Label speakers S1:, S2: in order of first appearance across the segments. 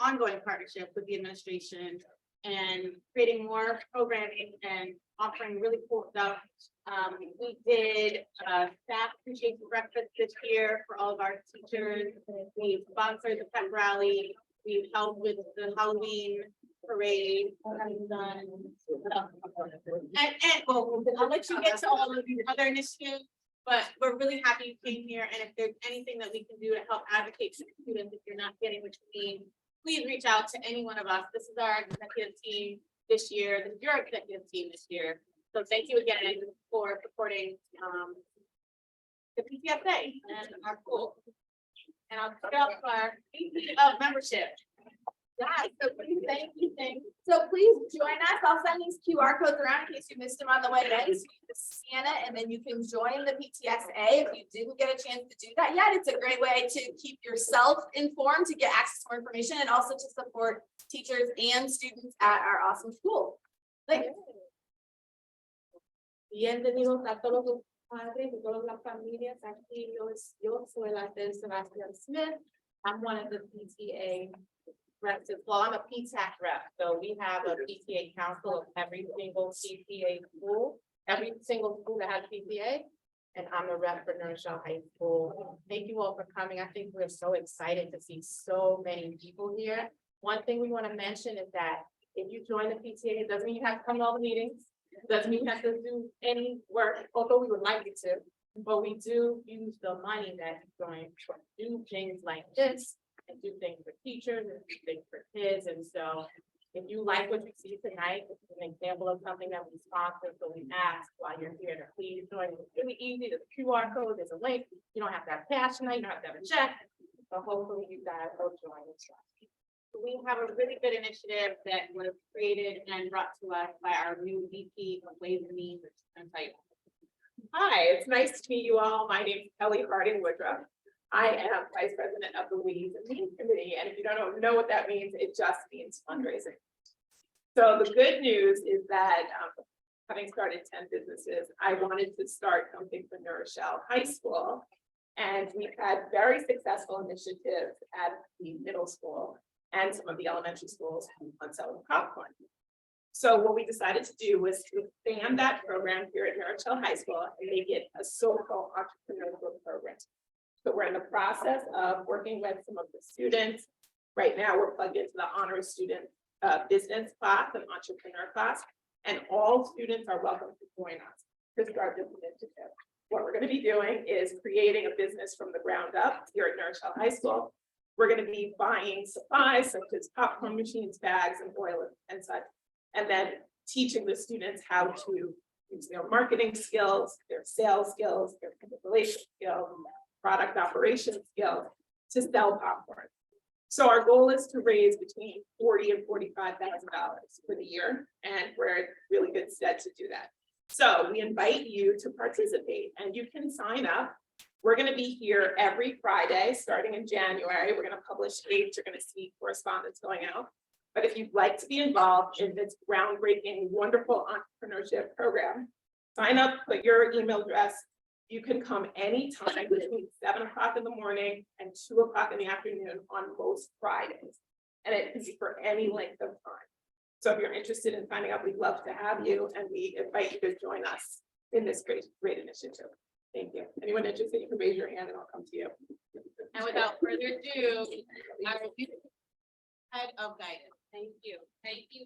S1: ongoing partnership with the administration and creating more programming and offering really cool stuff. We did staff appreciation breakfast this year for all of our teachers. We sponsored the pep rally. We've helped with the Halloween parade. And well, I'll let you get to all of these other initiatives, but we're really happy you came here. And if there's anything that we can do to help advocate for students, if you're not getting what you need, please reach out to any one of us. This is our executive team this year. This is your executive team this year. So thank you again for supporting the PTSA and our school. And I'll put up our membership.
S2: Yeah, so please, thank you. So please join us. I'll send these QR codes around in case you missed them on the way in. So you just scan it and then you can join the PTSA if you didn't get a chance to do that yet. It's a great way to keep yourself informed, to get access to more information, and also to support teachers and students at our awesome school. Thanks.
S1: Bienvenidos a todos los padres y todas las familias. Aquí yo soy la de Sebastian Smith. I'm one of the PTA reps. Well, I'm a PSAT rep. So we have a PTA council of every single PTA school, every single school that has PTA. And I'm a rep for Norristown High School. Thank you all for coming. I think we're so excited to see so many people here. One thing we want to mention is that if you join the PTA, it doesn't mean you have to come to all the meetings. It doesn't mean you have to do any work, although we would like you to. But we do use the money that is going to do things like this and do things for teachers and do things for kids. And so if you like what you see tonight, this is an example of something that we sponsor. So we ask while you're here to please join. It's really easy. There's a QR code, there's a link. You don't have to have cash tonight, you don't have to have a check. So hopefully you guys will join us. We have a really good initiative that was created and brought to us by our new VP of Ways and Means.
S3: Hi, it's nice to meet you all. My name is Kelly Harding Woodruff. I am Vice President of the Ways and Means Committee, and if you don't know what that means, it just means fundraising. So the good news is that having started 10 businesses, I wanted to start something for Norristown High School, and we've had very successful initiatives at the middle school and some of the elementary schools on selling popcorn. So what we decided to do was to expand that program here at Norristown High School and make it a social entrepreneurial program. So we're in the process of working with some of the students. Right now, we're plugged into the honors student business class and entrepreneur class, and all students are welcome to join us to start this initiative. What we're going to be doing is creating a business from the ground up here at Norristown High School. We're going to be buying supplies such as popcorn machines, bags, and oil and such, and then teaching the students how to use their marketing skills, their sales skills, their relation skills, product operation skills to sell popcorn. So our goal is to raise between $40,000 and $45,000 for the year, and we're in really good stead to do that. So we invite you to participate, and you can sign up. We're going to be here every Friday, starting in January. We're going to publish dates. You're going to see correspondence going out. But if you'd like to be involved in this groundbreaking, wonderful entrepreneurship program, sign up, put your email address. You can come anytime between 7 o'clock in the morning and 2 o'clock in the afternoon on most Fridays. And it can be for any length of time. So if you're interested in finding out, we'd love to have you, and we invite you to join us in this great initiative. Thank you. Anyone interested, you can raise your hand and I'll come to you.
S1: And without further ado, our head of guidance. Thank you. Thank you.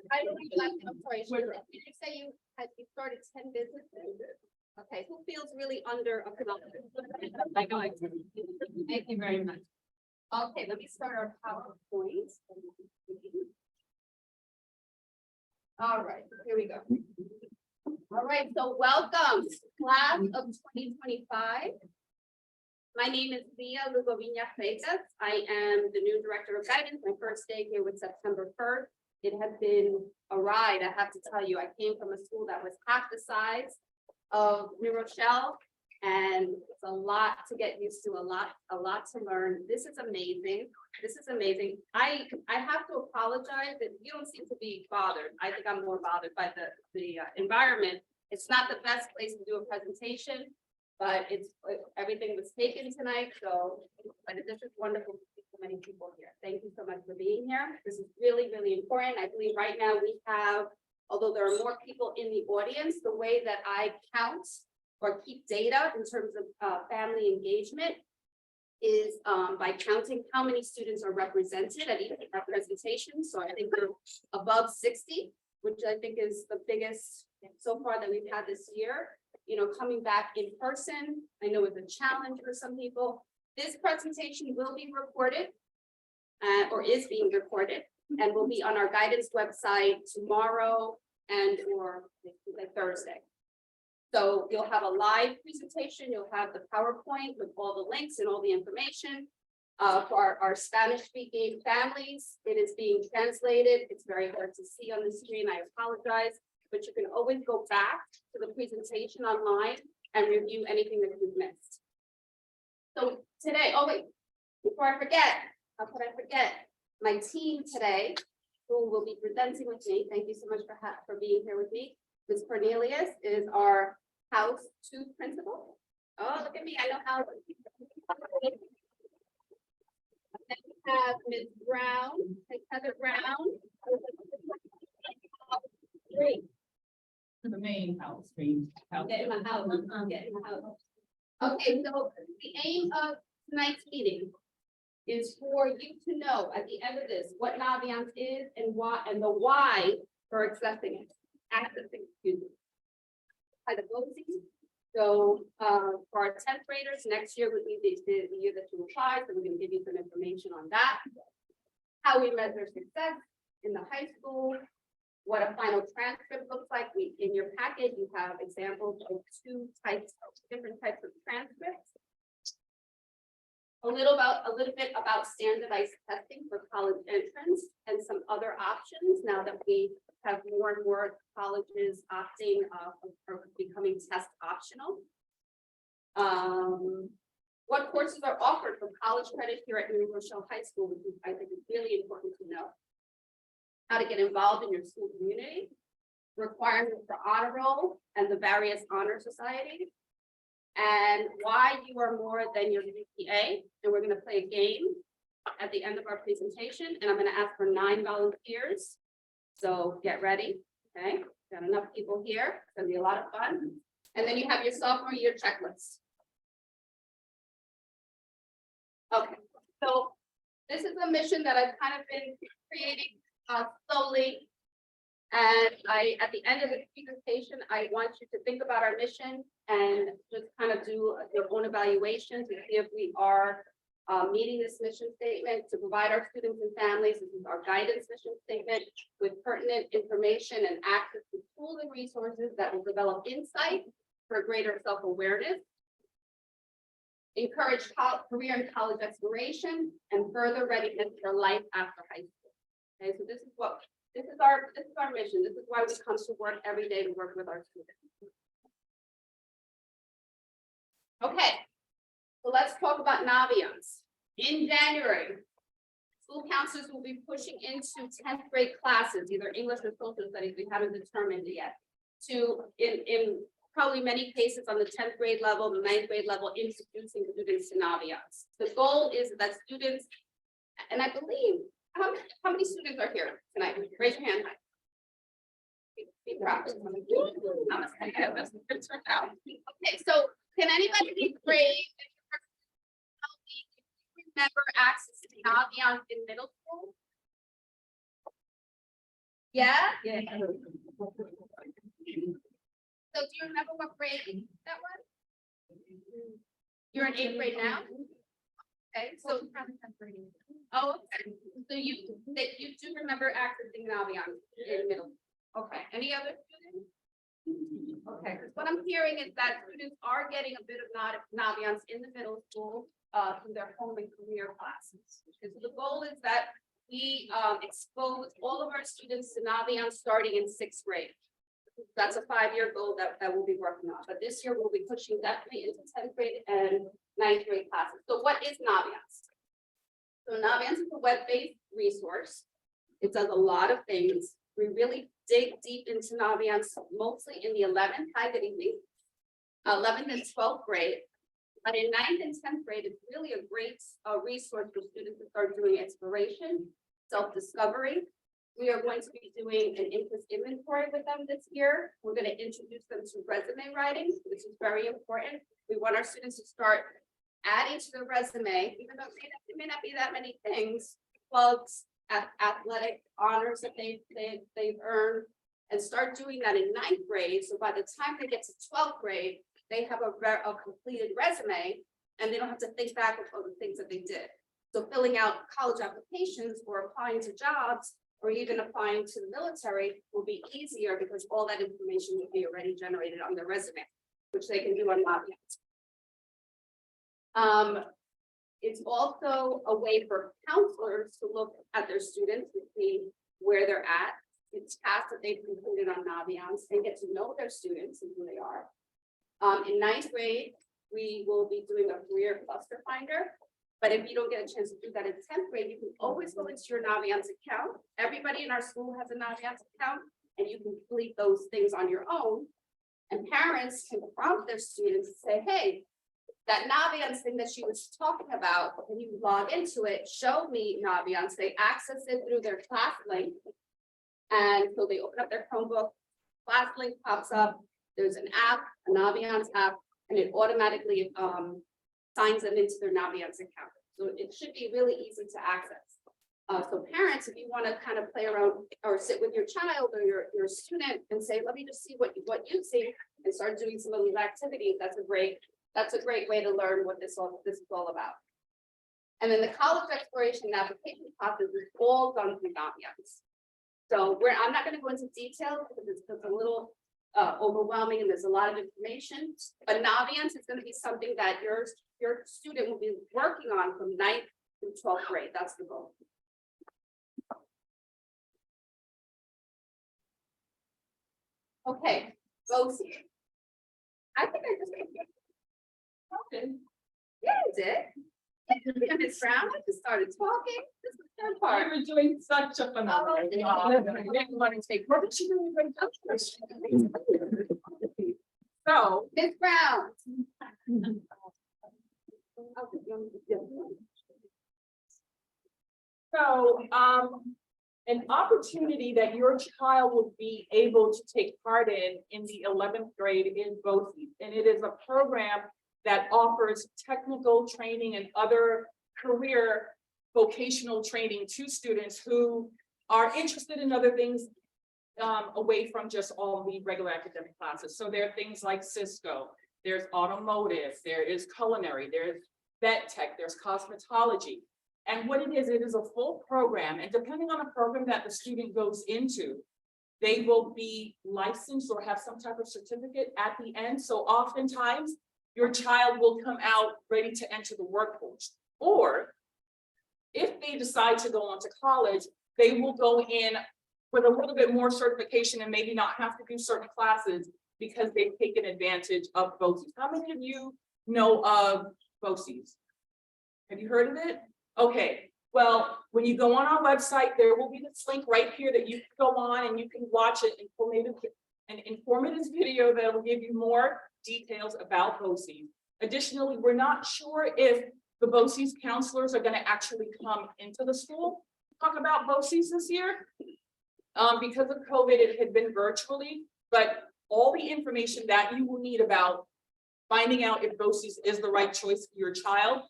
S2: I don't even like, I'm sorry, did you say you started 10 businesses? Okay, who feels really underrepresented?
S1: Thank you very much.
S2: Okay, let me start our PowerPoint. All right, here we go. All right, so welcome, class of 2025. My name is Via Lugoviña Freitas. I am the new director of guidance. My first day here was September 1st. It has been a ride, I have to tell you. I came from a school that was half the size of New Rochelle, and it's a lot to get used to, a lot to learn. This is amazing. This is amazing. I have to apologize that you don't seem to be bothered. I think I'm more bothered by the environment. It's not the best place to do a presentation, but everything was taken tonight, so, but it's just wonderful to see so many people here. Thank you so much for being here. This is really, really important. I believe right now we have, although there are more people in the audience, the way that I count or keep data in terms of family engagement is by counting how many students are represented at each representation. So I think we're above 60, which I think is the biggest so far that we've had this year. You know, coming back in person, I know it's a challenge for some people. This presentation will be recorded or is being recorded and will be on our guidance website tomorrow and or like Thursday. So you'll have a live presentation, you'll have the PowerPoint with all the links and all the information. For our Spanish speaking families, it is being translated. It's very hard to see on the screen, I apologize, but you can always go back to the presentation online and review anything that you've missed. So today, oh wait, before I forget, how could I forget? My team today, who will be presenting with me, thank you so much for being here with me. Ms. Cornelius is our House 2 principal. Oh, look at me, I know how. Then we have Ms. Brown, Ms. Heather Brown. Great.
S4: The main house, main house.
S2: Get in my house, get in my house. Okay, so the aim of tonight's meeting is for you to know at the end of this what Naviance is and why, and the why for accessing excuse me, by the BOCES. So for our 10th graders, next year would be the year that you apply, so we're going to give you some information on that. How we measure success in the high school, what a final transcript looks like. In your packet, you have examples of different types of transcripts. A little bit about standardized testing for college entrance and some other options now that we have more and more colleges opting or becoming test optional. What courses are offered for college credit here at New Rochelle High School, which I think is really important to know. How to get involved in your school community, requirements for honor roll and the various honor societies, and why you are more than your GPA. And we're going to play a game at the end of our presentation, and I'm going to ask for 9 volunteers. So get ready. Okay, got enough people here. It's going to be a lot of fun. And then you have your sophomore year checklist. Okay, so this is a mission that I've kind of been creating slowly. And at the end of the presentation, I want you to think about our mission and just kind of do your own evaluation to see if we are meeting this mission statement to provide our students and families. This is our guidance mission statement with pertinent information and access to tools and resources that will develop insight for greater self-awareness, encourage career and college exploration, and further readiness for life after high school. Okay, so this is our mission. This is why we come to work every day to work with our students. Okay, so let's talk about Naviance. In January, school counselors will be pushing into 10th grade classes, either English or social studies, we haven't determined yet, to in probably many cases on the 10th grade level, the 9th grade level, introducing students to Naviance. The goal is that students, and I believe, how many students are here tonight? Raise your hand. Be proud. Okay, so can anybody be brave? Remember access to Naviance in middle school? Yeah? Yeah. So do you remember what grade that was? You're in 8th grade now? Okay, so oh, okay. So you do remember accessing Naviance in middle. Okay, any other students? Okay, because what I'm hearing is that students are getting a bit of Naviance in the middle school through their home and career classes. Okay, so the goal is that we expose all of our students to Naviance starting in 6th grade. That's a 5-year goal that we'll be working on. But this year we'll be pushing definitely into 10th grade and 9th grade classes. So what is Naviance? So Naviance is a web-based resource. It does a lot of things. We really dig deep into Naviance, mostly in the 11th. Hi, good evening. 11th and 12th grade. But in 9th and 10th grade, it's really a great resource for students to start doing exploration, self-discovery. We are going to be doing an interest inventory with them this year. We're going to introduce them to resume writing, which is very important. We want our students to start adding to their resume, even though it may not be that many things, clubs, athletic honors that they've earned, and start doing that in 9th grade. So by the time they get to 12th grade, they have a completed resume, and they don't have to think back of all the things that they did. So filling out college applications or applying to jobs or even applying to the military will be easier because all that information will be already generated on their resume, which they can do on Naviance. It's also a way for counselors to look at their students to see where they're at. It's tasks that they've completed on Naviance and get to know their students and who they are. In 9th grade, we will be doing a career cluster finder. But if you don't get a chance to do that in 10th grade, you can always go into your Naviance account. Everybody in our school has a Naviance account, and you can complete those things on your own. And parents can prompt their students to say, hey, that Naviance thing that she was talking about, when you log into it, show me Naviance. They access it through their class link. And so they open up their Chromebook, class link pops up. There's an app, a Naviance app, and it automatically signs them into their Naviance account. So it should be really easy to access. So parents, if you want to kind of play around or sit with your child or your student and say, let me just see what you see and start doing some of these activities, that's a great way to learn what this is all about. And then the college exploration and application process is all done through Naviance. So I'm not going to go into detail because it's a little overwhelming and there's a lot of information, but Naviance is going to be something that your student will be working on from 9th through 12th grade. That's the goal. Okay, BOCES. I think I just okay. Yeah, I did. Ms. Brown, I just started talking. This is the third part.
S3: You were doing such a phenomenal job. I didn't want to take credit. She did a great job. So,
S2: Ms. Brown.
S3: So, an opportunity that your child will be able to take part in the 11th grade is BOCES. And it is a program that offers technical training and other career vocational training to students who are interested in other things away from just all the regular academic classes. So there are things like Cisco, there's automotive, there is culinary, there's vet tech, there's cosmetology. And what it is a full program, and depending on the program that the student goes into, they will be licensed or have some type of certificate at the end. So oftentimes, your child will come out ready to enter the workforce. Or if they decide to go on to college, they will go in with a little bit more certification and maybe not have to do certain classes because they've taken advantage of BOCES. How many of you know of BOCES? Have you heard of it? Okay, well, when you go on our website, there will be this link right here that you can go on and you can watch an informative video that will give you more details about BOCES. Additionally, we're not sure if the BOCES counselors are going to actually come into the school to talk about BOCES this year. Because of COVID, it had been virtually, but all the information that you will need about finding out if BOCES is the right choice for your child.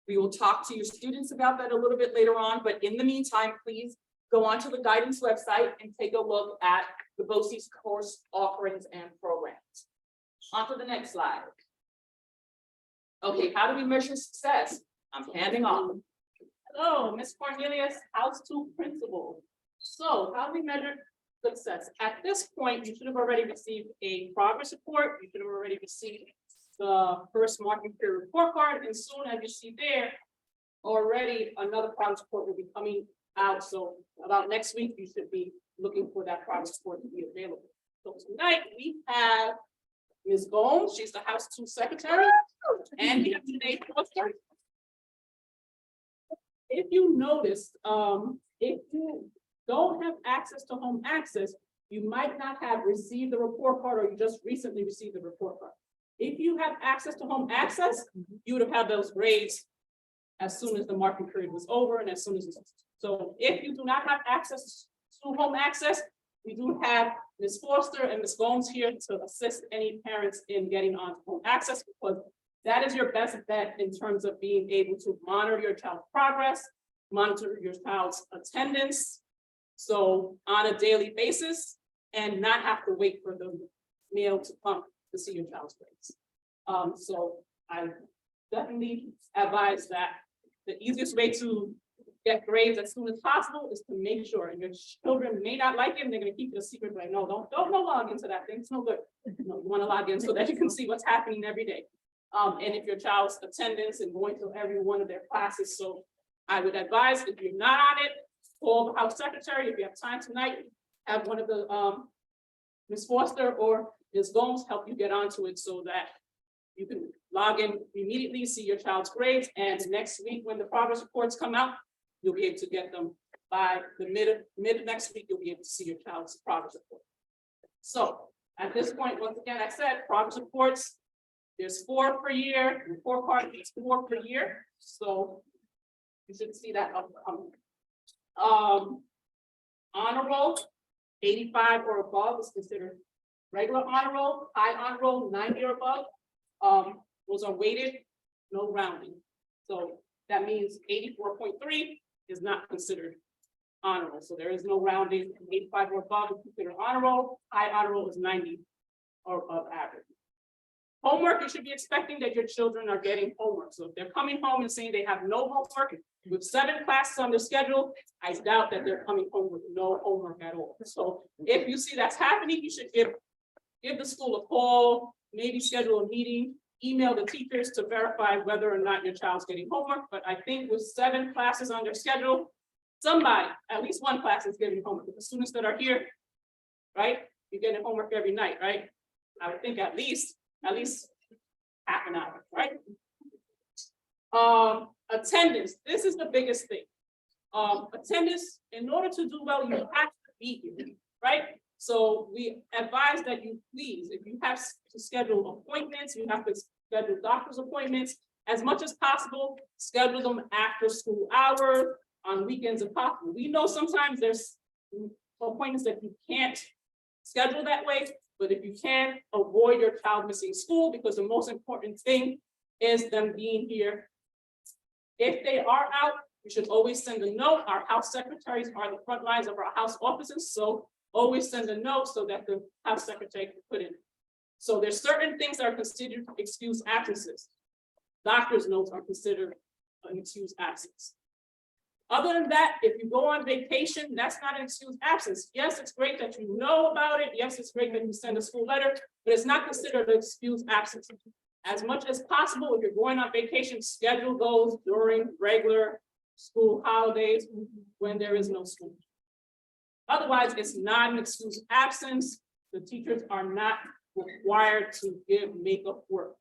S3: We will talk to your students about that a little bit later on, but in the meantime, please go onto the guidance website and take a look at the BOCES course offerings and programs. On to the next slide. Okay, how do we measure success? I'm handing off.
S4: Hello, Ms. Cornelius, House 2 principal. So how do we measure success? At this point, you should have already received a progress report. You should have already received the first marking period report card, and soon as you see there, already another progress report will be coming out. So about next week, you should be looking for that progress report to be available. So tonight we have Ms. Gomes, she's the House 2 secretary, and we have today's poster. If you notice, if you don't have access to home access, you might not have received the report card or you just recently received the report card. If you have access to home access, you would have had those grades as soon as the marking period was over and as soon as, so if you do not have access to home access, we do have Ms. Foster and Ms. Gomes here to assist any parents in getting on home access, because that is your best bet in terms of being able to monitor your child's progress, monitor your child's attendance, so on a daily basis, and not have to wait for the mail to come to see your child's grades. So I definitely advise that the easiest way to get grades as soon as possible is to make sure, and your children may not like it, and they're gonna keep it a secret, like, no, don't log into that thing, it's no good. No, you wanna log in so that you can see what's happening every day. And if your child's attendance and going to every one of their classes, so I would advise, if you're not on it, call the house secretary. If you have time tonight, have one of the Ms. Foster or Ms. Gomes help you get onto it so that you can log in immediately, see your child's grades, and next week when the progress reports come out, you'll be able to get them by the mid of next week. You'll be able to see your child's progress report. So at this point, once again, I said progress reports. There's 4 per year, report card is 4 per year. So you should see that upcoming. Honor roll, 85 or above is considered regular honor roll. High honor roll, 90 or above. Those are weighted, no rounding. So that means 84.3 is not considered honor roll. So there is no rounding. 85 or above is considered honor roll. High honor roll is 90 or above average. Homework, you should be expecting that your children are getting homework. So if they're coming home and saying they have no homework with 7 classes on their schedule, I doubt that they're coming home with no homework at all. So if you see that's happening, you should give the school a call, maybe schedule a meeting, email the teachers to verify whether or not your child's getting homework. But I think with 7 classes on their schedule, somebody, at least one class is getting homework. The students that are here, right? You're getting homework every night, right? I would think at least half an hour, right? Attendance, this is the biggest thing. Attendance, in order to do well, you have to be here, right? So we advise that you please, if you have to schedule appointments, you have to schedule doctor's appointments, as much as possible, schedule them after school hours, on weekends if possible. We know sometimes there's appointments that you can't schedule that way, but if you can, avoid your child missing school, because the most important thing is them being here. If they are out, you should always send a note. Our house secretaries are the front lines of our house offices, so always send a note so that the house secretary can put in. So there's certain things that are considered excused absences. Doctor's notes are considered an excused absence. Other than that, if you go on vacation, that's not an excused absence. Yes, it's great that you know about it. Yes, it's great that you send a school letter, but it's not considered an excused absence. As much as possible, if you're going on vacation, schedule those during regular school holidays when there is no school. Otherwise, it's not an excused absence. The teachers are not required to give makeup work.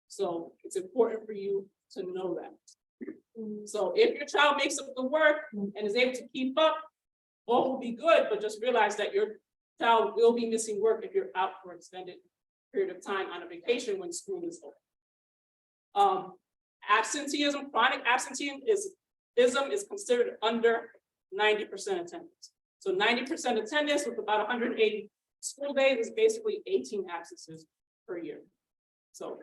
S4: So it's important for you to know that. So if your child makes up the work and is able to keep up, all will be good, but just realize that your child will be missing work if you're out for an extended period of time on a vacation when school is open. Absenteeism, chronic absenteeism is considered under 90% attendance. So 90% attendance with about 180 school days is basically 18 absences per year. So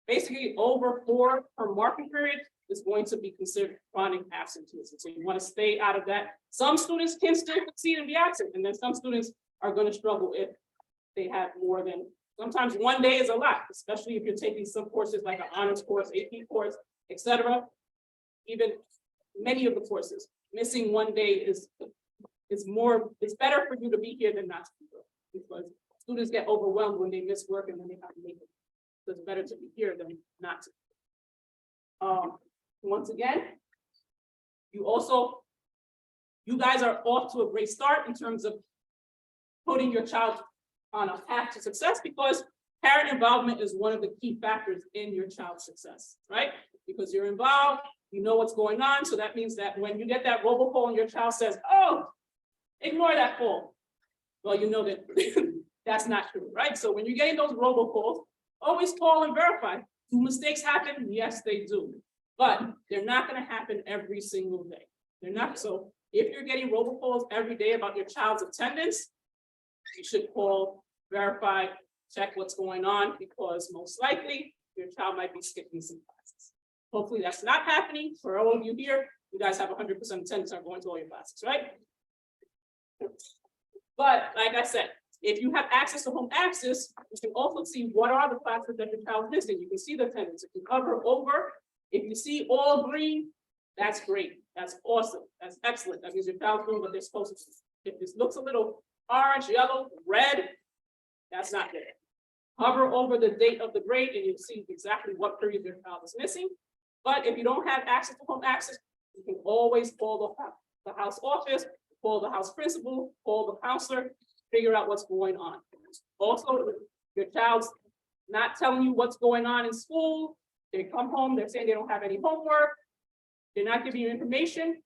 S4: basically over 4 per marking period is going to be considered chronic absenteeism. So you want to stay out of that. Some students can still succeed and be absent, and then some students are going to struggle if they have more than, sometimes one day is a lot, especially if you're taking some courses like an honors course, AP course, etc. Even many of the courses, missing one day is more, it's better for you to be here than not to be here, because students get overwhelmed when they miss work and then they have to make it. So it's better to be here than not to. Once again, you guys are off to a great start in terms of putting your child on a path to success, because parent involvement is one of the key factors in your child's success, right? Because you're involved, you know what's going on. So that means that when you get that robocall and your child says, oh, ignore that call. Well, you know that that's not true, right? So when you're getting those robocalls, always call and verify. Do mistakes happen? Yes, they do. But they're not gonna happen every single day. They're not, so if you're getting robocalls every day about your child's attendance, you should call, verify, check what's going on, because most likely your child might be skipping some classes. Hopefully that's not happening. For all of you here, you guys have 100% attendance, are going to all your classes, right? But like I said, if you have access to home access, you can also see what are the classes that your child is missing. You can see the attendance. If you hover over, if you see all green, that's great. That's awesome. That's excellent. That means your child's doing what they're supposed to do. If this looks a little orange, yellow, red, that's not good. Hover over the date of the grade and you'll see exactly what period your child is missing. But if you don't have access to home access, you can always call the house office, call the house principal, call the counselor, figure out what's going on. Also, your child's not telling you what's going on in school. They come home, they're saying they don't have any homework. They're not giving you information.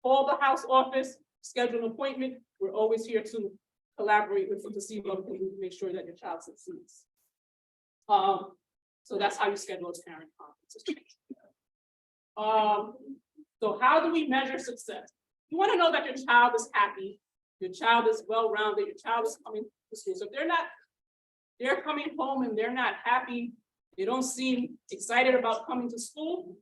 S4: Call the house office, schedule an appointment. We're always here to collaborate with you to see what we can do to make sure that your child succeeds. So that's how you schedule a parent conference. So how do we measure success? You want to know that your child is happy, your child is well-rounded, your child is coming to school. So if they're coming home and they're not happy, they don't seem excited about coming to school,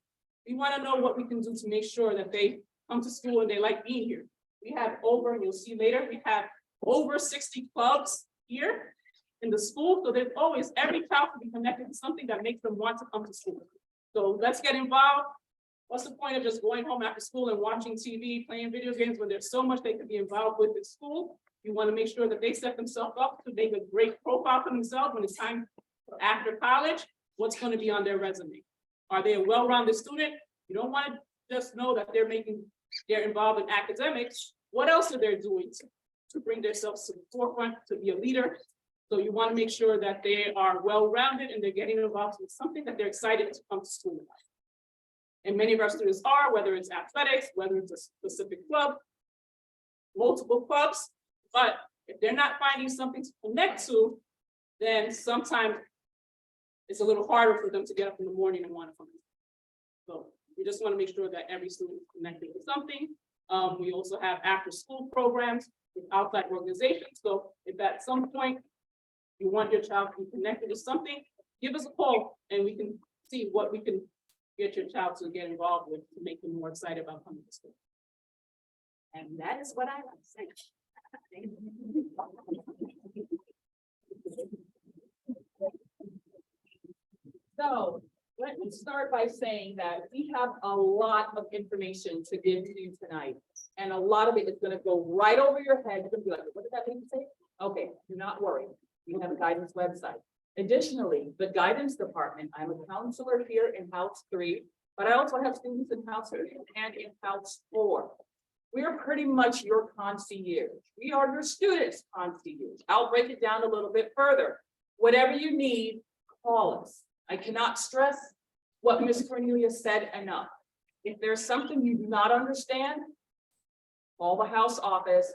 S4: we want to know what we can do to make sure that they come to school and they like being here. We have over, and you'll see later, we have over 60 clubs here in the school. So there's always, every child can be connected to something that makes them want to come to school. So let's get involved. What's the point of just going home after school and watching TV, playing video games when there's so much they could be involved with at school? You want to make sure that they set themselves up to make a great profile for themselves when it's time for after college. What's going to be on their resume? Are they a well-rounded student? You don't want to just know that they're involved in academics. What else are they doing to bring themselves to the forefront, to be a leader? So you want to make sure that they are well-rounded and they're getting involved in something that they're excited to come to school about. And many of our students are, whether it's athletics, whether it's a specific club, multiple clubs. But if they're not finding something to connect to, then sometimes it's a little harder for them to get up in the morning and want to come. So we just want to make sure that every student is connected to something. We also have after-school programs with outside organizations. So if at some point you want your child to be connected to something, give us a call and we can see what we can get your child to get involved with to make them more excited about coming to school. And that is what I like to say.
S5: So let me start by saying that we have a lot of information to give to you tonight. And a lot of it is going to go right over your head. You're going to be like, what did that mean to say? Okay, do not worry. We have a guidance website. Additionally, the guidance department, I'm a counselor here in House 3, but I also have students in House 3 and in House 4. We are pretty much your concierge. We are your students' concierge. I'll break it down a little bit further. Whatever you need, call us. I cannot stress what Ms. Cornelia said enough. If there's something you do not understand, call the house office.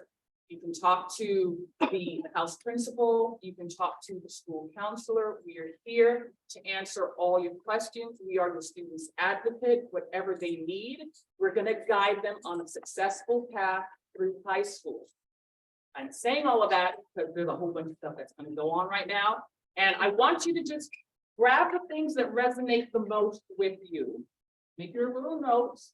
S5: You can talk to the house principal. You can talk to the school counselor. We are here to answer all your questions. We are the students' advocate. Whatever they need, we're going to guide them on a successful path through high school. I'm saying all of that because there's a whole bunch of stuff that's going to go on right now. And I want you to just grab the things that resonate the most with you. Make your little notes.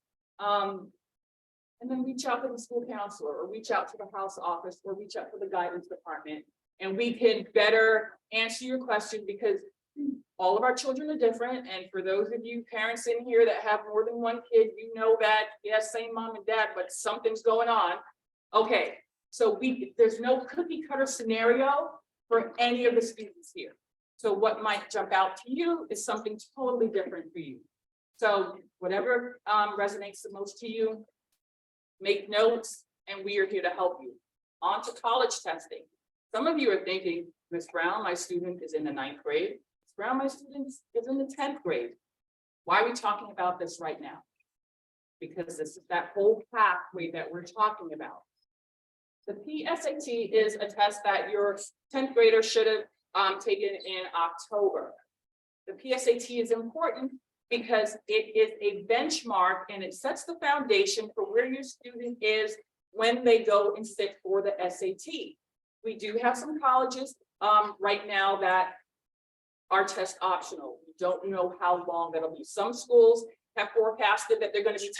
S5: And then reach out to the school counselor or reach out to the house office or reach out to the guidance department. And we can better answer your question because all of our children are different. And for those of you parents in here that have more than one kid, you know that, yes, same mom and dad, but something's going on. Okay, so there's no cookie cutter scenario for any of the students here. So what might jump out to you is something totally different for you. So whatever resonates the most to you, make notes, and we are here to help you. On to college testing. Some of you are thinking, Ms. Brown, my student is in the 9th grade. Ms. Brown, my student is in the 10th grade. Why are we talking about this right now? Because this is that whole pathway that we're talking about. The PSAT is a test that your 10th grader should have taken in October. The PSAT is important because it is a benchmark and it sets the foundation for where your student is when they go and sit for the SAT. We do have some colleges right now that are test optional. We don't know how long that'll be. Some schools have forecasted that they're going to be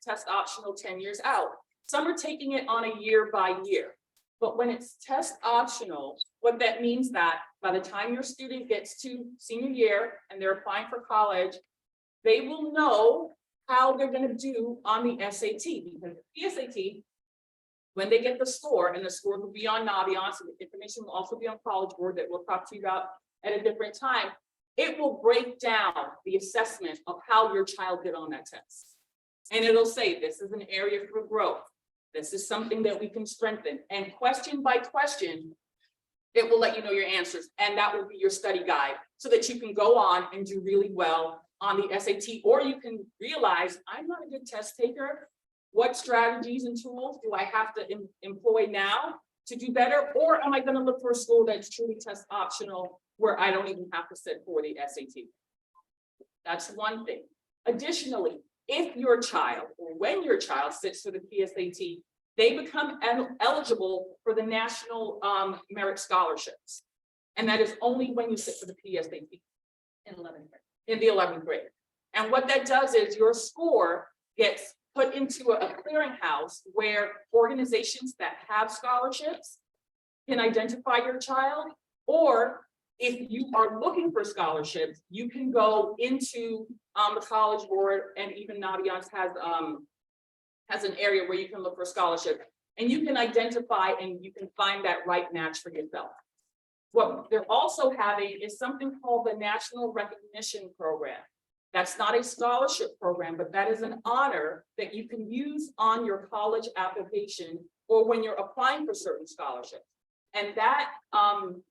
S5: test optional 10 years out. Some are taking it on a year by year. But when it's test optional, what that means that by the time your student gets to senior year and they're applying for college, they will know how they're going to do on the SAT, because the PSAT, when they get the score, and the score will be on Naviance, and the information will also be on College Board that we'll talk to you about at a different time, it will break down the assessment of how your child did on that test. And it'll say, this is an area for growth. This is something that we can strengthen. And question by question, it will let you know your answers. And that will be your study guide so that you can go on and do really well on the SAT, or you can realize, I'm not a good test taker. What strategies and tools do I have to employ now to do better? Or am I going to look for a school that's truly test optional where I don't even have to sit for the SAT? That's one thing. Additionally, if your child, or when your child sits for the PSAT, they become eligible for the National Merit Scholarships. And that is only when you sit for the PSAT.
S2: In 11th grade.
S5: In the 11th grade. And what that does is your score gets put into a clearinghouse where organizations that have scholarships can identify your child, or if you are looking for scholarships, you can go into the College Board, and even Naviance has an area where you can look for scholarship, and you can identify and you can find that right match for yourself. What they're also having is something called the National Recognition Program. That's not a scholarship program, but that is an honor that you can use on your college application or when you're applying for certain scholarships. And that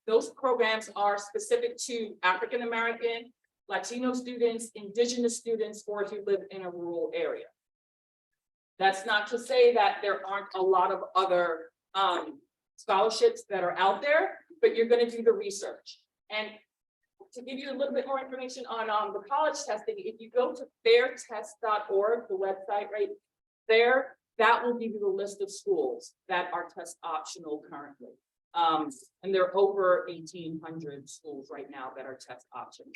S5: those programs are specific to African American, Latino students, Indigenous students, or if you live in a rural area. That's not to say that there aren't a lot of other scholarships that are out there, but you're going to do the research. And to give you a little bit more information on the college testing, if you go to fairtest.org, the website right there, that will give you the list of schools that are test optional currently. And there are over 1,800 schools right now that are test optional.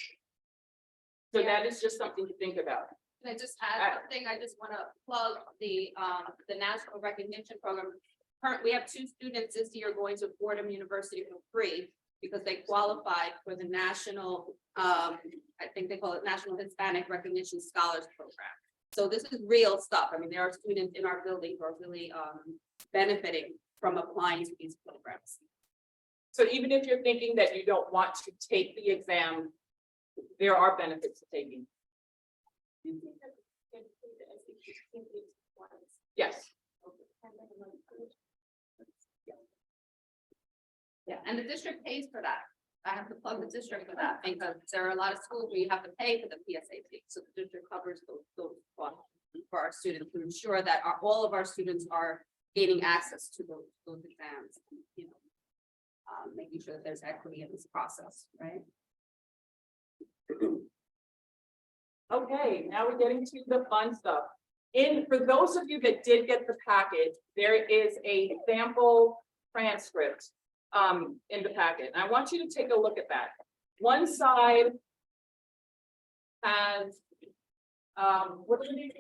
S5: So that is just something to think about.
S2: Can I just add something? I just want to plug the National Recognition Program. We have 2 students this year going to Fordham University for free because they qualified for the national, I think they call it National Hispanic Recognition Scholars Program. So this is real stuff. I mean, there are students in our building who are really benefiting from applying to these programs.
S5: So even if you're thinking that you don't want to take the exam, there are benefits to taking. Yes.
S2: Yeah, and the district pays for that. I have to plug the district for that because there are a lot of schools where you have to pay for the PSAT. So the district covers those costs for our students to ensure that all of our students are gaining access to those exams. You know, making sure that there's equity in this process, right?
S5: Okay, now we're getting to the fun stuff. For those of you that did get the packet, there is a sample transcript in the packet. And I want you to take a look at that. One side has what do you mean?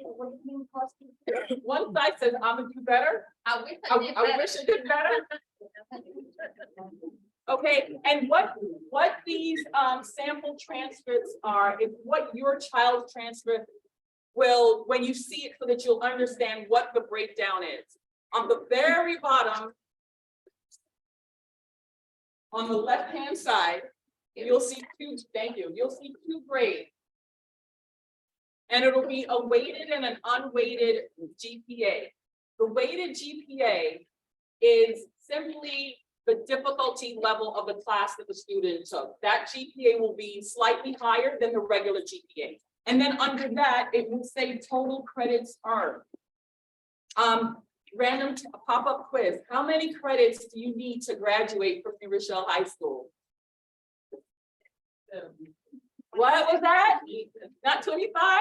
S5: One side says I'm gonna do better.
S2: I wish
S5: I wish I did better. Okay, and what these sample transcripts are is what your child's transcript will, when you see it, so that you'll understand what the breakdown is. On the very bottom, on the left-hand side, you'll see you'll see 2 grades. And it'll be a weighted and an unweighted GPA. The weighted GPA is simply the difficulty level of the class that the student took. That GPA will be slightly higher than the regular GPA. And then under that, it will say total credits earned. Random pop-up quiz. How many credits do you need to graduate from New Rochelle High School? What was that? Not 25?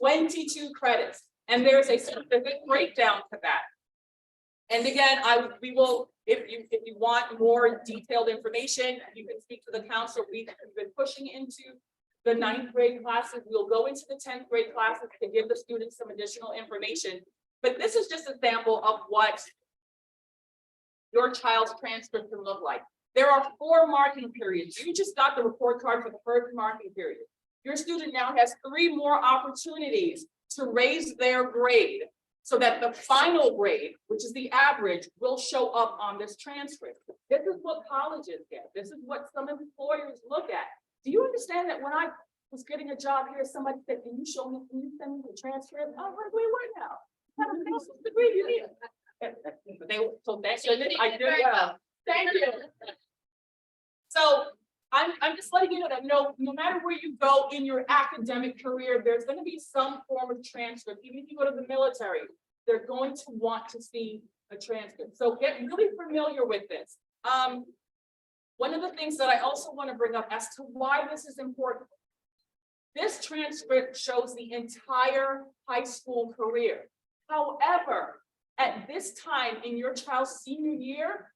S5: 22 credits. And there's a specific breakdown to that. And again, we will, if you want more detailed information, you can speak to the council. We've been pushing into the 9th grade classes. We'll go into the 10th grade classes to give the students some additional information. But this is just a sample of what your child's transcript can look like. There are 4 marking periods. You just got the report card for the first marking period. Your student now has 3 more opportunities to raise their grade so that the final grade, which is the average, will show up on this transcript. This is what colleges get. This is what some employers look at. Do you understand that when I was getting a job here, somebody said, can you send me the transcript? I'm like, wait, what now? What kind of master's degree do you need? So that's your, I did well. Thank you. So I'm just letting you know that no matter where you go in your academic career, there's going to be some form of transcript. Even if you go to the military, they're going to want to see a transcript. So get really familiar with this. One of the things that I also want to bring up as to why this is important. This transcript shows the entire high school career. However, at this time in your child's senior year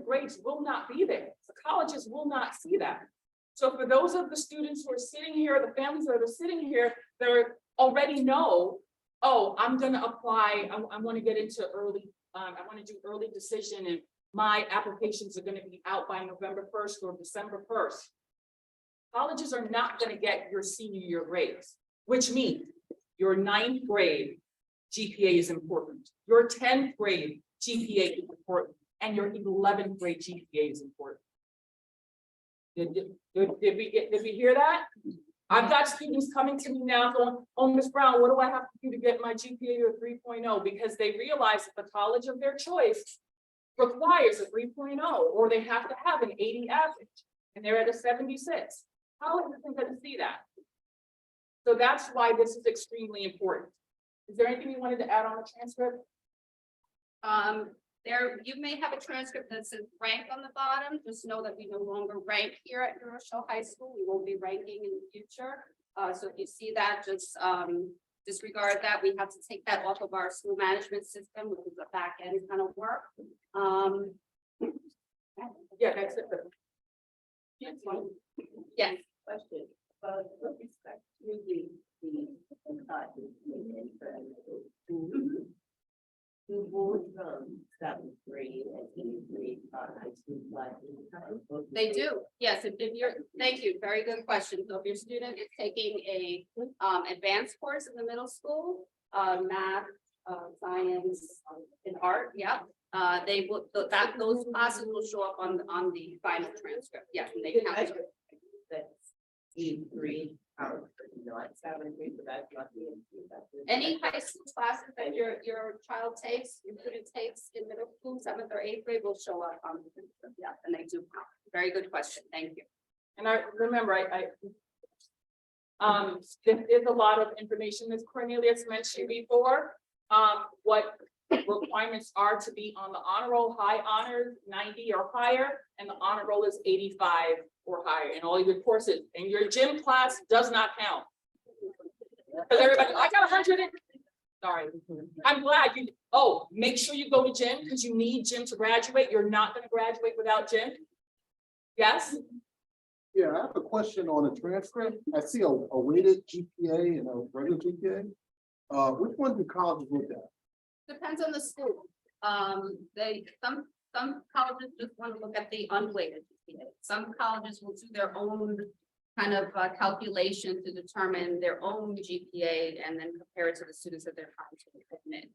S5: grades will not be there. The colleges will not see that. So for those of the students who are sitting here, the families that are sitting here, they already know, oh, I'm going to apply. I want to get into early, I want to do early decision, and my applications are going to be out by November 1st or December 1st. Colleges are not going to get your senior year grades, which means your 9th grade GPA is important. Your 10th grade GPA is important. And your 11th grade GPA is important. Did we hear that? I've got students coming to me now going, oh, Ms. Brown, what do I have to do to get my GPA to a 3.0? Because they realize that the college of their choice requires a 3.0, or they have to have an 80 average, and they're at a 76. How is it going to see that? So that's why this is extremely important. Is there anything you wanted to add on the transcript?
S2: You may have a transcript that says rank on the bottom. Just know that we no longer rank here at New Rochelle High School. We won't be ranking in the future. So if you see that, just disregard that. We have to take that off of our school management system, which is a back end kind of work.
S5: Yeah, that's it.
S2: Yes.
S6: Question, with respect to the who board from 7th grade and 8th grade high school classes?
S2: They do, yes, if you're, thank you, very good question. So if your student is taking a advanced course in the middle school, math, science, and art, yeah, they will, those classes will show up on the final transcript, yes, and they count.
S6: That's 8th grade, not 7th grade, but that's not the.
S2: Any high school classes that your child takes, your student takes in middle school, 7th or 8th grade will show up on the transcript, yeah, and they do count. Very good question, thank you.
S5: And I remember, there is a lot of information Ms. Cornelius mentioned before. What requirements are to be on the honor roll, high honors, 90 or higher, and the honor roll is 85 or higher in all of your courses. And your gym class does not count. Because everybody, I got 100. Sorry, I'm glad you. Oh, make sure you go to gym because you need gym to graduate. You're not going to graduate without gym. Yes.
S7: Yeah, I have a question on the transcript. I see a weighted GPA and a regular GPA. Which one do colleges look at?
S2: Depends on the school. Some colleges just want to look at the unweighted GPA. Some colleges will do their own kind of calculation to determine their own GPA and then compare it to the students that they're trying to admit.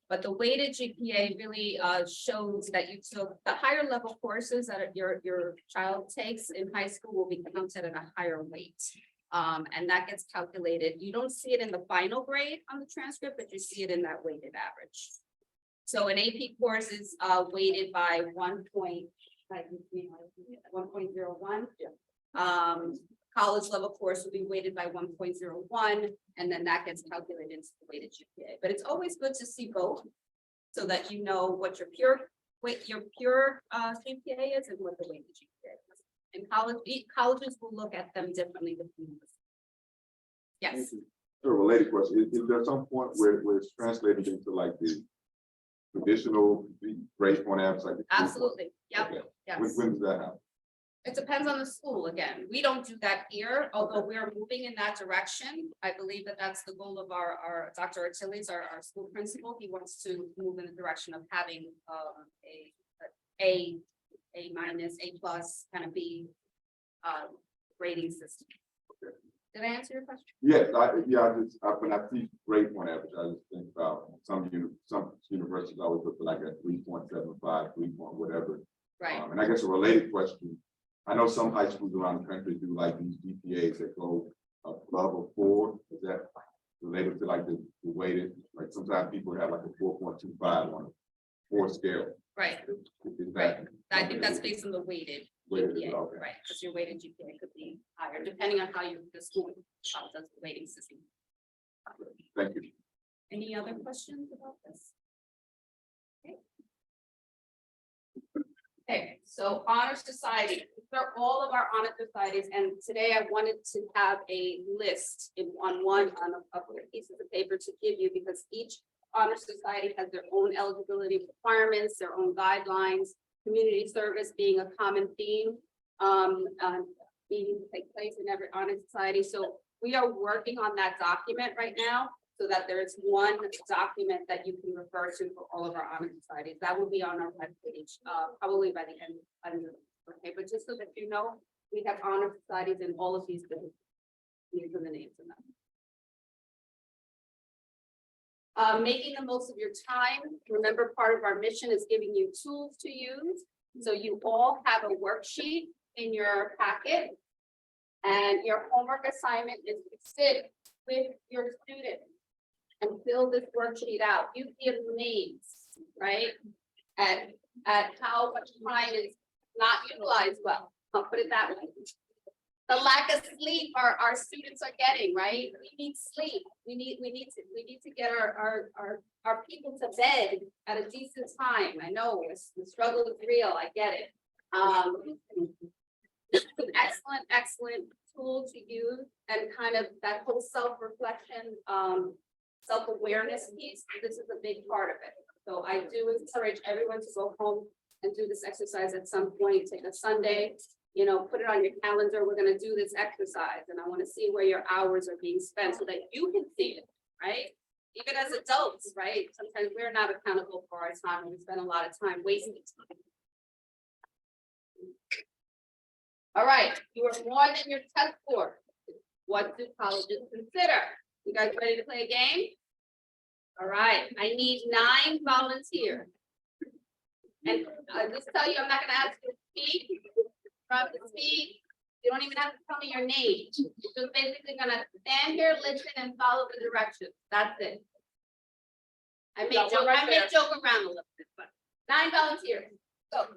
S2: But the weighted GPA really shows that you took the higher level courses that your child takes in high school will be counted at a higher weight. And that gets calculated. You don't see it in the final grade on the transcript, but you see it in that weighted average. So an AP course is weighted by 1.01. College level course will be weighted by 1.01, and then that gets calculated into the weighted GPA. But it's always good to see both so that you know what your pure GPA is and what the weighted GPA is. And colleges will look at them differently. Yes,
S8: So a related question, is there some point where it's translated into like the traditional grade point average? Like the 3 point?
S2: absolutely. Yep,
S8: Okay.
S2: yes.
S8: When does that happen?
S2: It depends on the school again. We don't do that here, although we are moving in that direction. I believe that that's the goal of our Dr. Achilles, our school principal. He wants to move in the direction of having A minus, A plus, kind of be grading system.
S8: Okay.
S2: Did I answer your question?
S8: Yes, when I see grade point average, I just think about some universities always look for like a 3.75, 3 point whatever.
S2: Right.
S8: And I guess a related question, I know some high schools around the country do like these GPAs that go above a 4. Is that related to like the weighted? Like sometimes people have like a 4.25 on a 4 scale.
S2: Right.
S8: Is
S2: Right.
S8: that-
S2: I think that's based on the weighted
S8: Weighted,
S2: GPA,
S8: okay.
S2: right? Because your weighted GPA could be higher depending on how the school does the weighting system.
S8: Thank you.
S2: Any other questions about this? Okay, so honor society, these are all of our honor societies, and today I wanted to have a list on a pieces of paper to give you, because each honor society has their own eligibility requirements, their own guidelines, community service being a common theme, meetings take place in every honor society. So we are working on that document right now, so that there is one document that you can refer to for all of our honor societies. That will be on our webpage, probably by the end of the, okay, but just so that you know, we have honor societies in all of these things. These are the names of them. Making the most of your time. Remember, part of our mission is giving you tools to use. So you all have a worksheet in your packet. And your homework assignment is to sit with your students and fill this worksheet out. You'd be amazed, right? At how much time is not utilized well. I'll put it that way. The lack of sleep our students are getting, right? We need sleep. We need to get our people to bed at a decent time. I know the struggle is real. I get it. It's an excellent tool to use, and kind of that whole self-reflection, self-awareness piece. This is a big part of it. So I do encourage everyone to go home and do this exercise at some point. Take a Sunday, you know, put it on your calendar. We're going to do this exercise, and I want to see where your hours are being spent so that you can see it, right? Even as adults, right? Sometimes we're not accountable for our time, and we spend a lot of time wasting time. All right, you are more than your test score. What do colleges consider? You guys ready to play a game? All right, I need 9 volunteers. And I'll just tell you, I'm not gonna ask you to speak. You don't even have to tell me your name. You're just basically gonna stand here, listen, and follow the directions. That's it. I may joke around a little bit, but 9 volunteers. Go.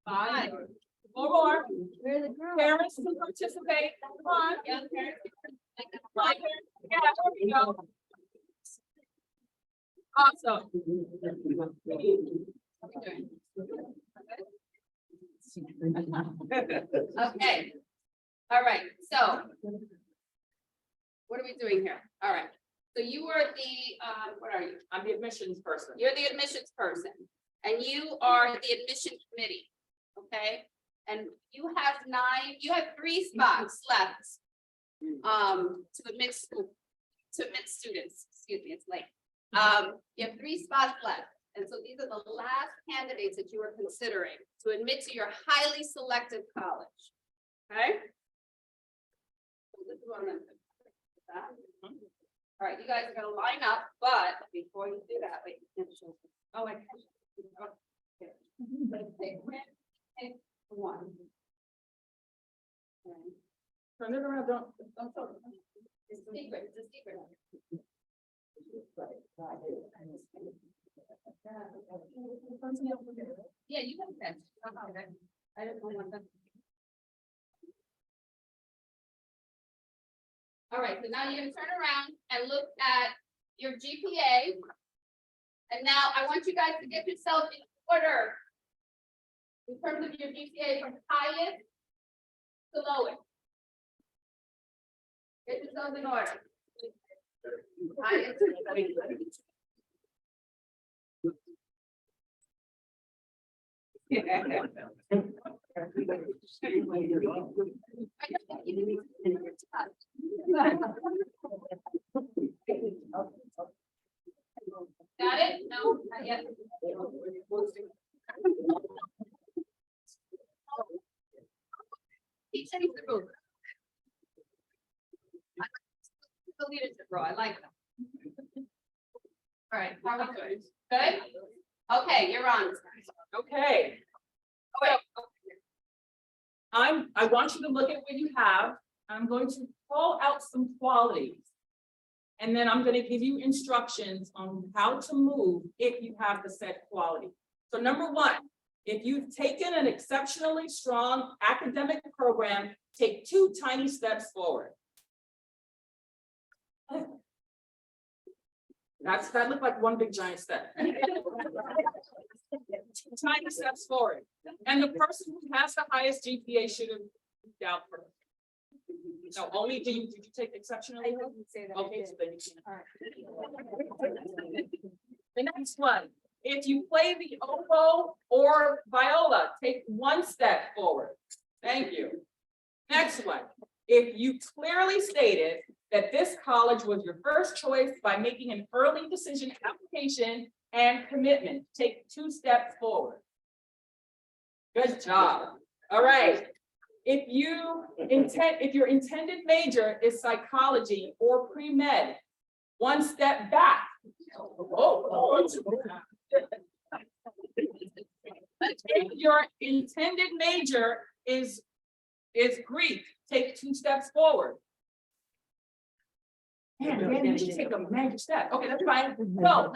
S5: Five. 4 more. Parents to participate. Come on.
S2: Yeah, parents.
S5: Right here. Yeah, there we go. Awesome.
S2: Okay. All right, so. What are we doing here? All right, so you are the, what are you?
S5: I'm the admissions person.
S2: You're the admissions person, and you are the admission committee, okay? And you have 3 spots left. To admit students, excuse me, it's late. You have 3 spots left, and so these are the last candidates that you are considering to admit to your highly selective college, okay? So this is what I'm gonna do. All right, you guys are gonna line up, but before you do that, wait. Oh, I can. Pick 1.
S5: Turn it around, don't.
S2: It's a secret, it's a secret. Yeah, you can fence. I don't want them. All right, so now you're gonna turn around and look at your GPA. And now I want you guys to get yourself in order. In terms of your GPA from highest to lowest. Get yourself in order. Highest to lowest. Got it? No, not yet. Keep changing the rules. The leadership role, I like them. All right, how are we doing? Good? Okay, you're on.
S5: Okay. I want you to look at what you have. I'm going to call out some qualities. And then I'm going to give you instructions on how to move if you have the set quality. So number one, if you've taken an exceptionally strong academic program, take 2 tiny steps forward. That looked like one big giant step. 2 tiny steps forward. And the person who has the highest GPA should have moved out first. No, only did you take exceptionally? Okay, so then you can. The next one, if you play the oboe or viola, take 1 step forward. Thank you. Next one, if you clearly stated that this college was your first choice by making an early decision application and commitment, take 2 steps forward. Good job. All right. If your intended major is psychology or pre-med, 1 step back. If your intended major is Greek, take 2 steps forward. Man, you should take a major step. Okay, that's fine. So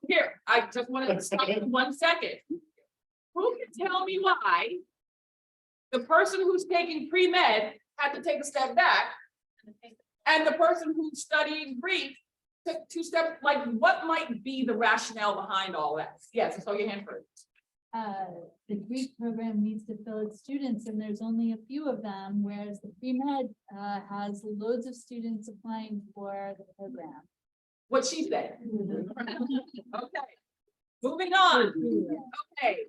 S5: here, I just want to stop for 1 second. Who can tell me why the person who's taking pre-med had to take a step back, and the person who studied Greek took 2 steps? Like, what might be the rationale behind all that? Yes, so your hand first.
S9: The Greek program needs to fill its students, and there's only a few of them, whereas the pre-med has loads of students applying for the program.
S5: What she said. Okay, moving on. Okay.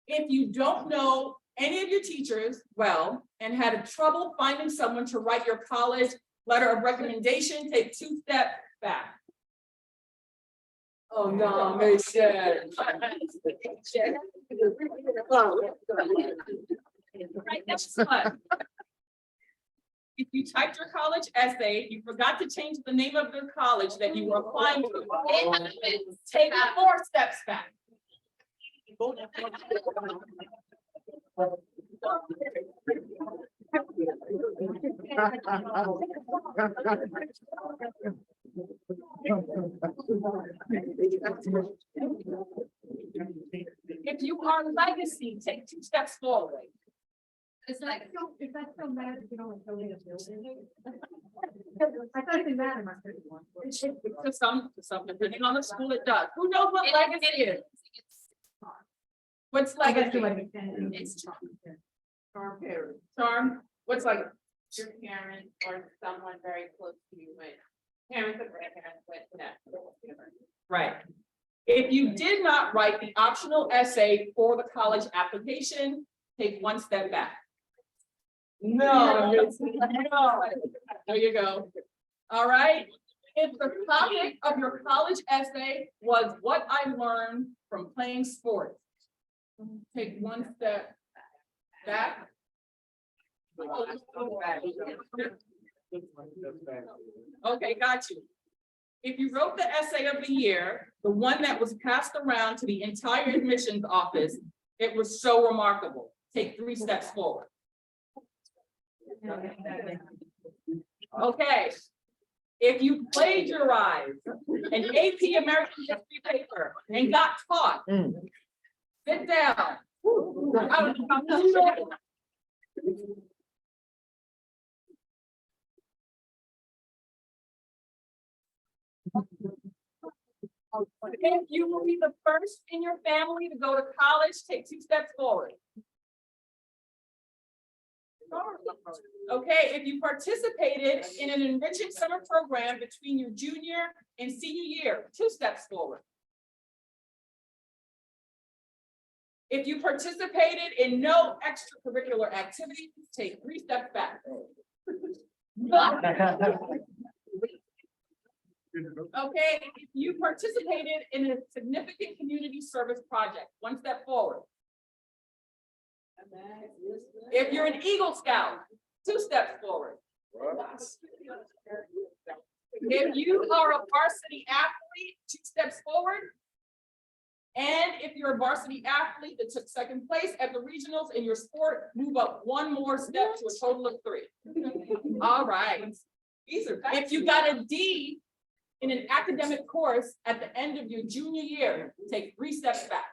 S5: If you don't know any of your teachers well and had trouble finding someone to write your college letter of recommendation, take 2 steps back. Oh, no, Michelle. Right, next one. If you typed your college essay, you forgot to change the name of the college that you were applying to, take 4 steps back. If you are legacy, take 2 steps forward.
S2: It's like,
S1: If that still matters, you know, building a building. I thought it didn't matter much.
S5: To some, depending on the school, it does. Who knows what legacy is? What's legacy?
S2: it's
S5: Charm, what's like?
S3: Your parents or someone very close to you with parents or grandparents with that.
S5: Right. If you did not write the optional essay for the college application, take 1 step back. No, no. There you go. All right. If the topic of your college essay was what I learned from playing sports, take 1 step back. Okay, got you. If you wrote the essay of the year, the one that was passed around to the entire admissions office, it was so remarkable. Take 3 steps forward. Okay. If you plagiarized an AP American history paper and got caught, sit down. If you will be the first in your family to go to college, take 2 steps forward. Okay, if you participated in an enriching summer program between your junior and senior year, 2 steps forward. If you participated in no extracurricular activities, take 3 steps back. Okay, if you participated in a significant community service project, 1 step forward. If you're an Eagle Scout, 2 steps forward. If you are a varsity athlete, 2 steps forward. And if you're a varsity athlete that took 2nd place at the regionals in your sport, move up 1 more step to a total of 3. All right. If you got a D in an academic course at the end of your junior year, take 3 steps back.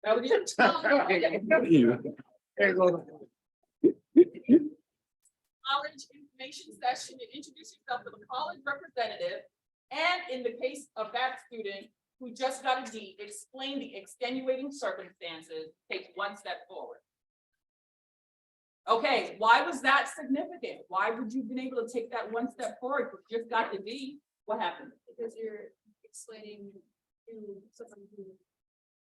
S5: That was it. College information session to introduce yourself to the college representative, and in the case of that student who just got a D, explain the extenuating circumstances, take 1 step forward. Okay, why was that significant? Why would you have been able to take that 1 step forward? You just got the D. What happened?
S1: Because you're explaining to someone who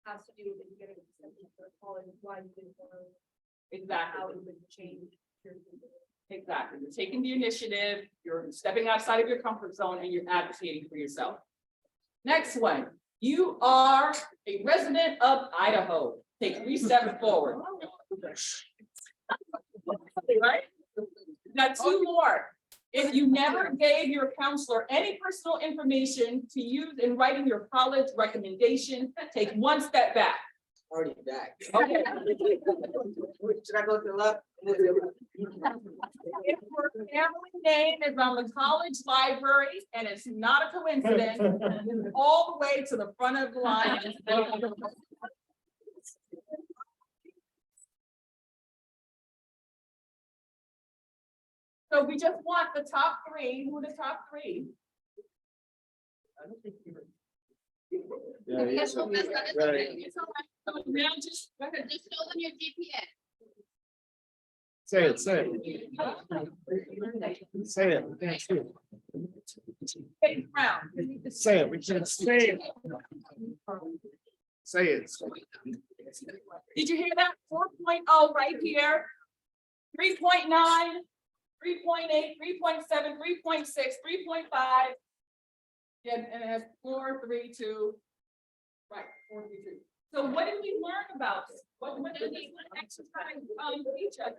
S1: has to do with getting extension for college, why you didn't want to,
S5: Exactly.
S1: how it would change your.
S5: Exactly. You're taking the initiative, you're stepping outside of your comfort zone, and you're advocating for yourself. Next one. You are a resident of Idaho. Take 3 steps forward. Right? Now 2 more. If you never gave your counselor any personal information to use in writing your college recommendation, take 1 step back.
S6: Already back.
S5: Okay.
S6: Should I go to the left?
S5: If your family name is on the college library and it's not a coincidence, all the way to the front of the line. So we just want the top 3. Who are the top 3?
S2: Yes, well, that's not-
S5: It's all right. So now just go ahead.
S2: Just show them your GPA.
S10: Say it, say it. Say it.
S5: Hey, Brown.
S10: Say it, we can say it. Say it.
S5: Did you hear that? 4.0 right here. 3.9, 3.8, 3.7, 3.6, 3.5. Yeah, and it has 4, 3, 2. Right, 4, 3, 2. So what did we learn about this? What did we exercise teach us?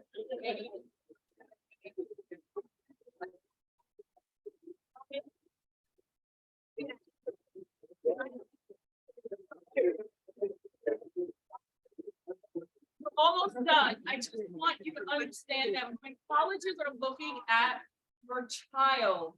S5: We're almost done. I just want you to understand that when colleges are looking at your child,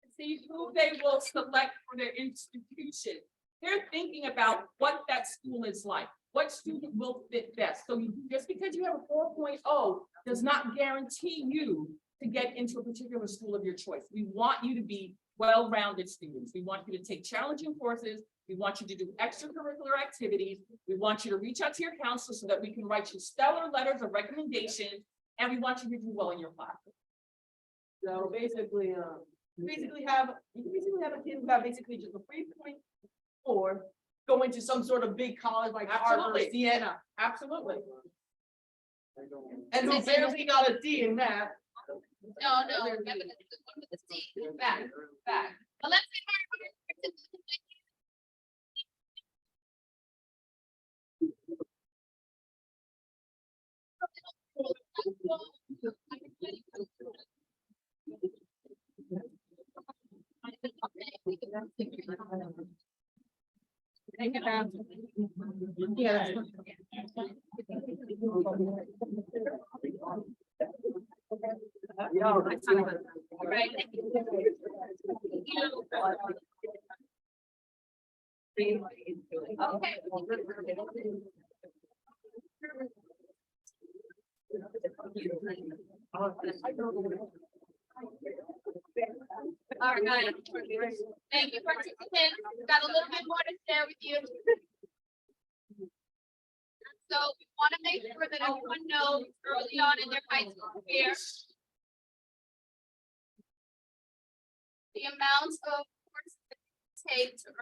S5: to see who they will select for their institution, they're thinking about what that school is like, what student will fit best. So just because you have a 4.0 does not guarantee you to get into a particular school of your choice. We want you to be well-rounded students. We want you to take challenging courses. We want you to do extracurricular activities. We want you to reach out to your counselor so that we can write you stellar letters of recommendation, and we want you to do well in your class.
S6: So basically,
S5: You basically have a kid who got basically just a 3.4,
S6: go into some sort of big college like Harvard or
S5: Absolutely.
S6: Siena,
S5: absolutely.
S6: and who barely got a D in math.
S2: No, remember the one with the C, back. But let's get our.
S5: Thank you, ma'am.
S2: Right. Okay. All right. Thank you, participants. Got a little bit more to share with you. So we want to make sure that everyone knows early on in their high school career the amount of courses that you take to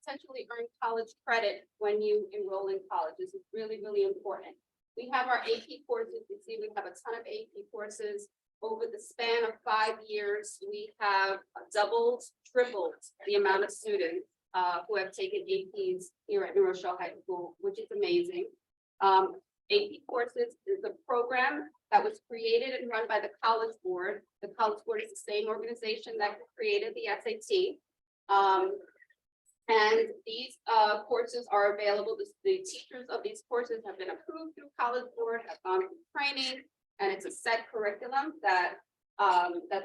S2: potentially earn college credit when you enroll in college. This is really, really important. We have our AP courses. You see, we have a ton of AP courses. Over the span of 5 years, we have doubled, tripled the amount of students who have taken APs here at New Rochelle High School, which is amazing. AP courses is a program that was created and run by the College Board. The College Board is the same organization that created the SAT. And these courses are available. The teachers of these courses have been approved through College Board, have gone through training, and it's a set curriculum that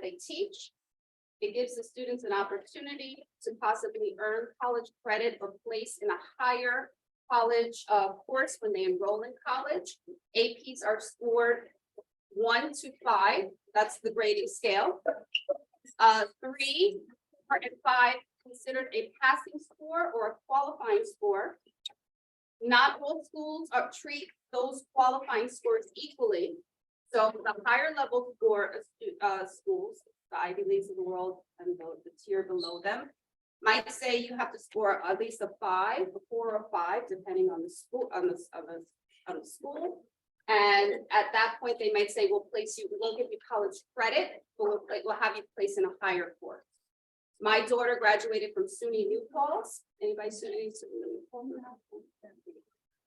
S2: they teach. It gives the students an opportunity to possibly earn college credit or place in a higher college course when they enroll in college. APs are scored 1 to 5. That's the grading scale. 3 and 5 considered a passing score or a qualifying score. Not all schools treat those qualifying scores equally. So the higher level score schools, the Ivy Leagues of the world, and the tier below them, might say you have to score at least a 5, a 4 or 5, depending on the school, on the school. And at that point, they might say, we'll give you college credit, but we'll have you place in a higher course. My daughter graduated from SUNY New Paltz. Anybody SUNY New Paltz?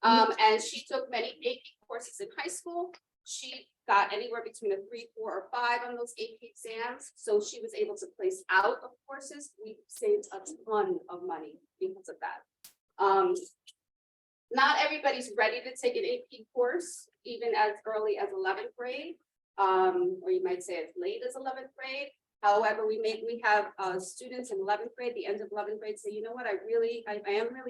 S2: And she took many AP courses in high school. She got anywhere between a 3, 4, or 5 on those AP exams. So she was able to place out of courses. We saved a ton of money because of that. Not everybody's ready to take an AP course, even as early as 11th grade, or you might say as late as 11th grade. However, we have students in 11th grade, the end of 11th grade, say, you know what, I am really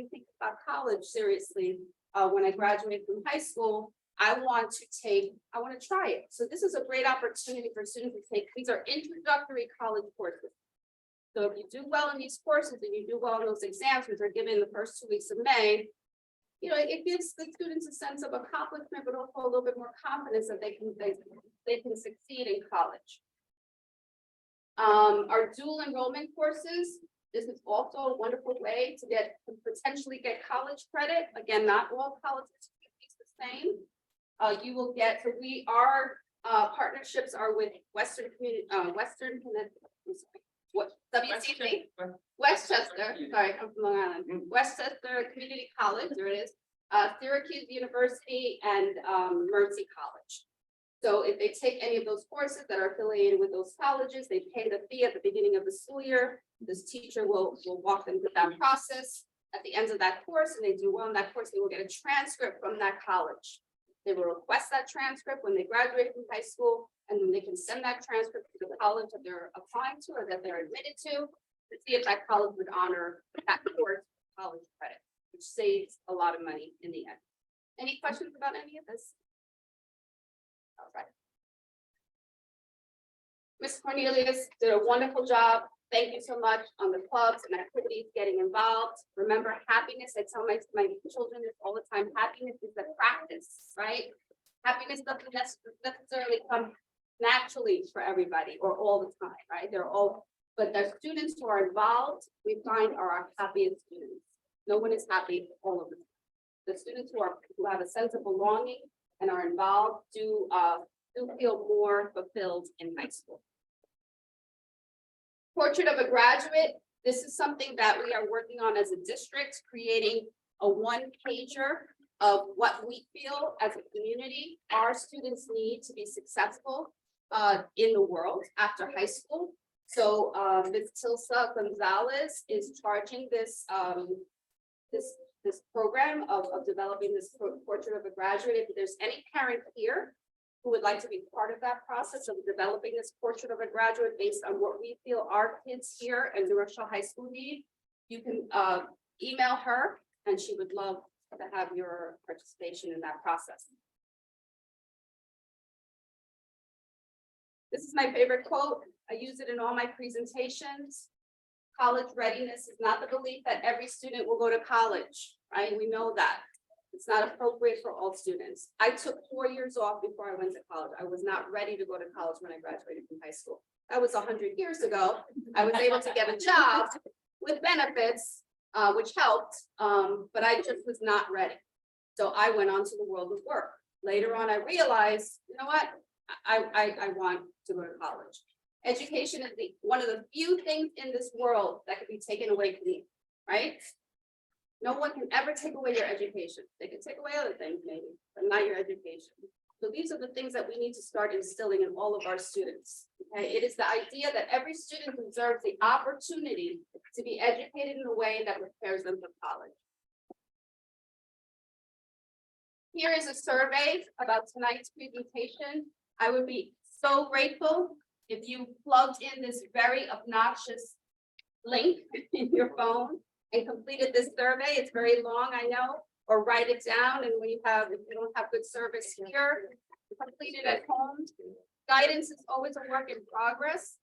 S2: thinking about college seriously. When I graduate from high school, I want to try it. So this is a great opportunity for students to take. These are introductory college courses. So if you do well in these courses and you do well in those exams, which are given the first 2 weeks of May, you know, it gives the students a sense of accomplishment, but also a little bit more confidence that they can succeed in college. Our dual enrollment courses, this is also a wonderful way to potentially get college credit. Again, not all colleges are the same. You will get, so our partnerships are with Western Community, WCC, Westchester, sorry, I'm from Long Island, Westchester Community College, there it is, Syracuse University, and Mercy College. So if they take any of those courses that are affiliated with those colleges, they pay the fee at the beginning of the school year. This teacher will walk them through that process. At the end of that course, and they do well in that course, they will get a transcript from that college. They will request that transcript when they graduate from high school, and then they can send that transcript to the college that they're applying to or that they're admitted to see if that college would honor that course college credit, which saves a lot of money in the end. Any questions about any of this? All right. Ms. Cornelius did a wonderful job. Thank you so much on the clubs and activities, getting involved. Remember, happiness, I tell my children this all the time, happiness is a practice, right? Happiness doesn't necessarily come naturally for everybody or all the time, right? But the students who are involved, we find are our happiest students. No one is happy all of the time. The students who have a sense of belonging and are involved do feel more fulfilled in high school. Portrait of a graduate. This is something that we are working on as a district, creating a one-pager of what we feel as a community our students need to be successful in the world after high school. So Ms. Tilsa Gonzalez is charging this this program of developing this portrait of a graduate. If there's any parent here who would like to be part of that process of developing this portrait of a graduate based on what we feel our kids here at New Rochelle High School need, you can email her, and she would love to have your participation in that process. This is my favorite quote. I use it in all my presentations. College readiness is not the belief that every student will go to college, right? We know that. It's not appropriate for all students. I took 4 years off before I went to college. I was not ready to go to college when I graduated from high school. That was 100 years ago. I was able to get a job with benefits, which helped, but I just was not ready. So I went on to the world of work. Later on, I realized, you know what? I want to go to college. Education is one of the few things in this world that can be taken away from you, right? No one can ever take away your education. They can take away other things maybe, but not your education. So these are the things that we need to start instilling in all of our students. Okay, it is the idea that every student deserves the opportunity to be educated in a way that prepares them for college. Here is a survey about tonight's presentation. I would be so grateful if you plugged in this very obnoxious link in your phone and completed this survey. It's very long, I know, or write it down, and if you don't have good service here, complete it at home. Guidance is always a work in progress.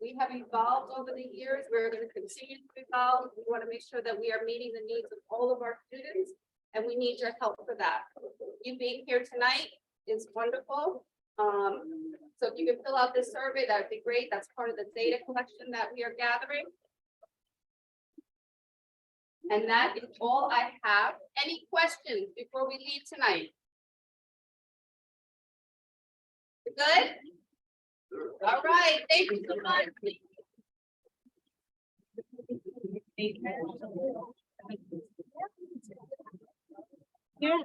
S2: We have evolved over the years. We're going to continue to evolve. We want to make sure that we are meeting the needs of all of our students, and we need your help for that. You being here tonight is wonderful. So if you can fill out this survey, that would be great. That's part of the data collection that we are gathering. And that is all I have. Any questions before we leave tonight? Good? All right, thank you so much.
S9: Yeah.